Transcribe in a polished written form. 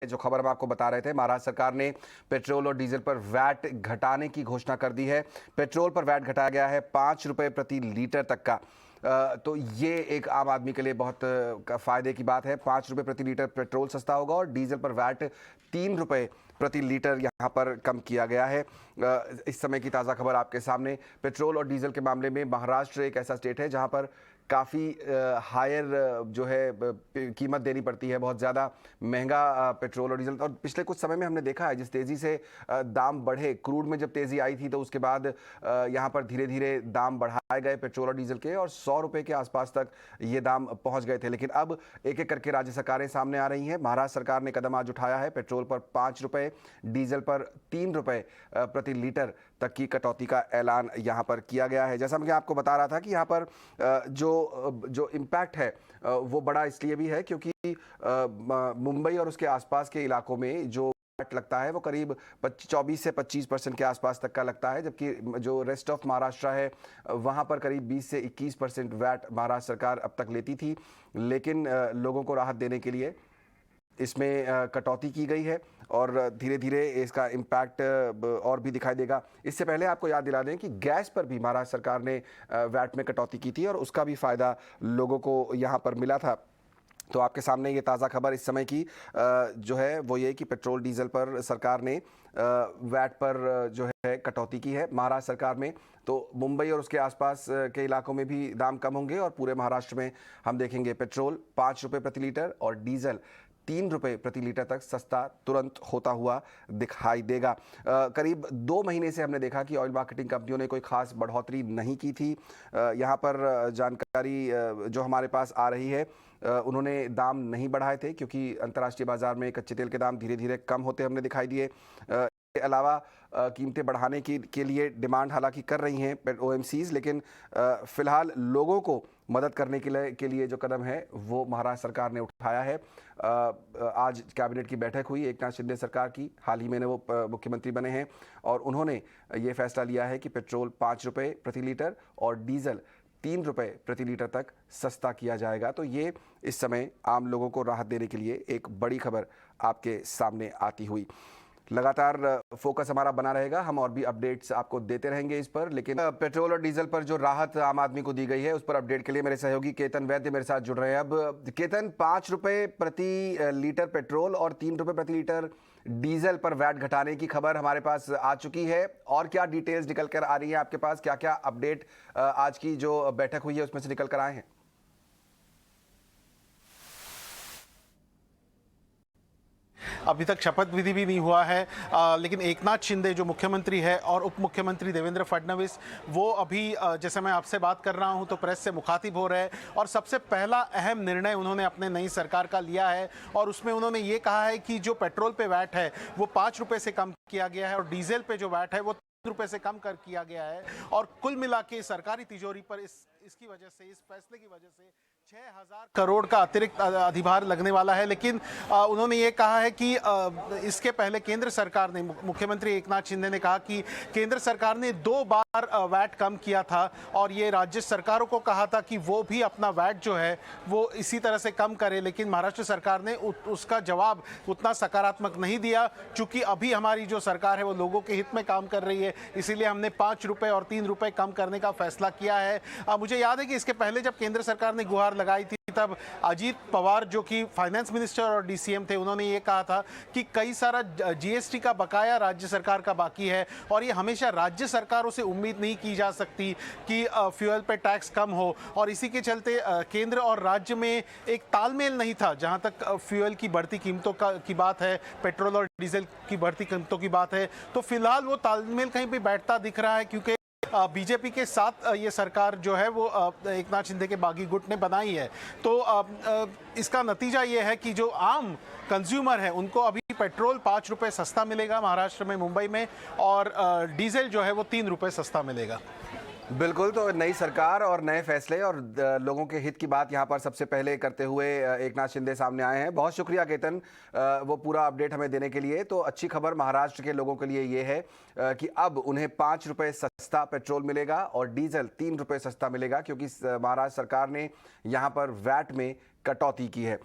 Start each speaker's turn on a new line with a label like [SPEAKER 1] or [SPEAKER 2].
[SPEAKER 1] जो खबर हम आपको बता रहे थे, महाराष्ट्र सरकार ने पेट्रोल और डीजल पर वैट घटाने की घोषणा कर दी है। पेट्रोल पर वैट घटाया गया है 5 रुपए प्रति लीटर तक का। तो ये एक आम आदमी के लिए बहुत फायदे की बात है। 5 रुपए प्रति लीटर पेट्रोल सस्ता होगा और डीजल पर वैट 3 रुपए प्रति लीटर यहाँ पर कम किया गया है। इस समय की ताज़ा खबर आपके सामने। पेट्रोल और डीजल के मामले में महाराष्ट्र एक ऐसा स्टेट है जहाँ पर काफ़ी हायर जो है कीमत देनी पड़ती है, बहुत ज़्यादा महंगा पेट्रोल और डीजल। और पिछले कुछ समय में हमने देखा है जिस तेज़ी से दाम बढ़े, क्रूड में जब तेज़ी आई थी तो उसके बाद यहाँ पर धीरे धीरे दाम बढ़ाए गए पेट्रोल और डीजल के, और 100 रुपये के आसपास तक ये दाम पहुँच गए थे। लेकिन अब एक एक करके राज्य सरकारें सामने आ रही हैं। महाराष्ट्र सरकार ने कदम आज उठाया है, पेट्रोल पर 5 रुपये, डीजल पर 3 रुपये प्रति लीटर तक की कटौती का ऐलान यहाँ पर किया गया है। जैसा मैं आपको बता रहा था कि यहाँ पर जो इम्पैक्ट है वो बड़ा इसलिए भी है क्योंकि मुंबई और उसके आसपास के इलाकों में जो वैट लगता है वो करीब 24 से 25% के आसपास तक का लगता है, जबकि जो रेस्ट ऑफ महाराष्ट्र है वहाँ पर करीब 20 से 21% वैट महाराष्ट्र सरकार अब तक लेती थी। लेकिन लोगों को राहत देने के लिए इसमें कटौती की गई है और धीरे धीरे इसका इम्पैक्ट और भी दिखाई देगा। इससे पहले आपको याद दिला दें कि गैस पर भी महाराष्ट्र सरकार ने वैट में कटौती की थी और उसका भी फ़ायदा लोगों को यहाँ पर मिला था। तो आपके सामने ये ताज़ा खबर इस समय की जो है वो ये कि पेट्रोल डीजल पर सरकार ने वैट पर जो है कटौती की है महाराष्ट्र सरकार में। तो मुंबई और उसके आसपास के इलाकों में भी दाम कम होंगे और पूरे महाराष्ट्र में हम देखेंगे पेट्रोल 5 रुपये प्रति लीटर और डीजल 3 रुपये प्रति लीटर तक सस्ता तुरंत होता हुआ दिखाई देगा। करीब 2 महीने से हमने देखा कि ऑयल मार्केटिंग कंपनियों ने कोई खास बढ़ोतरी नहीं की थी। यहाँ पर जानकारी जो हमारे पास आ रही है, उन्होंने दाम नहीं बढ़ाए थे क्योंकि अंतर्राष्ट्रीय बाजार में कच्चे तेल के दाम धीरे धीरे कम होते हमने दिखाई दिए। इसके अलावा कीमतें बढ़ाने के लिए डिमांड हालांकि कर रही हैं ओएमसीज, लेकिन फिलहाल लोगों को मदद करने के लिए जो कदम है वो महाराष्ट्र सरकार ने उठाया है। आज कैबिनेट की बैठक हुई एकनाथ शिंदे सरकार की, हाल ही में वो मुख्यमंत्री बने हैं और उन्होंने ये फैसला लिया है कि पेट्रोल 5 रुपये प्रति लीटर और डीजल 3 रुपये प्रति लीटर तक सस्ता किया जाएगा। तो ये इस समय आम लोगों को राहत देने के लिए एक बड़ी खबर आपके सामने आती हुई। लगातार फोकस हमारा बना रहेगा, हम और भी अपडेट्स आपको देते रहेंगे इस पर। लेकिन पेट्रोल और डीजल पर जो राहत आम आदमी को दी गई है उस पर अपडेट के लिए मेरे सहयोगी केतन वैद्य मेरे साथ जुड़ रहे हैं। अब केतन, 5 रुपये प्रति लीटर पेट्रोल और 3 रुपये प्रति लीटर डीजल पर वैट घटाने की खबर हमारे पास आ चुकी है, और क्या डिटेल्स निकल कर आ रही है आपके पास? क्या क्या अपडेट आज की जो बैठक हुई है उसमें से निकल कर आए हैं?
[SPEAKER 2] अभी तक शपथ विधि भी नहीं हुआ है, लेकिन एकनाथ शिंदे जो मुख्यमंत्री है और उप मुख्यमंत्री देवेंद्र फडणवीस वो अभी जैसे मैं आपसे बात कर रहा हूं तो प्रेस से मुखातिब हो रहे हैं और सबसे पहला अहम निर्णय उन्होंने अपने नई सरकार का लिया है और उसमें उन्होंने ये कहा है कि जो पेट्रोल पे वैट है वो 5 रुपये से कम किया गया है और डीजल पे जो वैट है वो 3 रुपये से कम कर किया गया है। और कुल मिला के सरकारी तिजोरी पर इसकी वजह से, इस फैसले की वजह से 6,000 करोड़ का अतिरिक्त अधिभार लगने वाला है। लेकिन उन्होंने ये कहा है कि इसके पहले केंद्र सरकार ने, मुख्यमंत्री एकनाथ शिंदे ने कहा कि केंद्र सरकार ने 2 बार वैट कम किया था और ये राज्य सरकारों को कहा था कि वो भी अपना वैट जो है वो इसी तरह से कम करे, लेकिन महाराष्ट्र सरकार ने उसका जवाब उतना सकारात्मक नहीं दिया। चूंकि अभी हमारी जो सरकार है वो लोगों के हित में काम कर रही है, इसीलिए हमने 5 रुपये और 3 रुपये कम करने का फैसला किया है। मुझे याद है कि इसके पहले जब केंद्र सरकार ने गुहार लगाई थी तब अजीत पवार जो कि फाइनेंस मिनिस्टर और डीसीएम थे, उन्होंने ये कहा था कि कई सारा जीएसटी का बकाया राज्य सरकार का बाकी है और ये हमेशा राज्य सरकारों से उम्मीद नहीं की जा सकती कि फ्यूल पे टैक्स कम हो। और इसी के चलते केंद्र और राज्य में एक तालमेल नहीं था जहां तक फ्यूल की बढ़ती कीमतों की बात है, पेट्रोल और डीजल की बढ़ती कीमतों की बात है। तो फिलहाल वो तालमेल कहीं भी बैठता दिख रहा है क्योंकि बीजेपी के साथ ये सरकार जो है वो एकनाथ शिंदे के बागी गुट ने बनाई है। तो इसका नतीजा ये है कि जो आम कंज्यूमर है उनको अभी पेट्रोल 5 रुपये सस्ता मिलेगा महाराष्ट्र में, मुंबई में, और डीजल जो है वो 3 रुपये सस्ता मिलेगा।
[SPEAKER 1] बिल्कुल, तो नई सरकार और नए फैसले और लोगों के हित की बात यहाँ पर सबसे पहले करते हुए एकनाथ शिंदे सामने आए हैं। बहुत शुक्रिया केतन वो पूरा अपडेट हमें देने के लिए। तो अच्छी खबर महाराष्ट्र के लोगों के लिए ये है कि अब उन्हें 5 रुपये सस्ता पेट्रोल मिलेगा और डीजल 3 रुपये सस्ता मिलेगा, क्योंकि महाराष्ट्र सरकार ने यहाँ पर वैट में कटौती की है।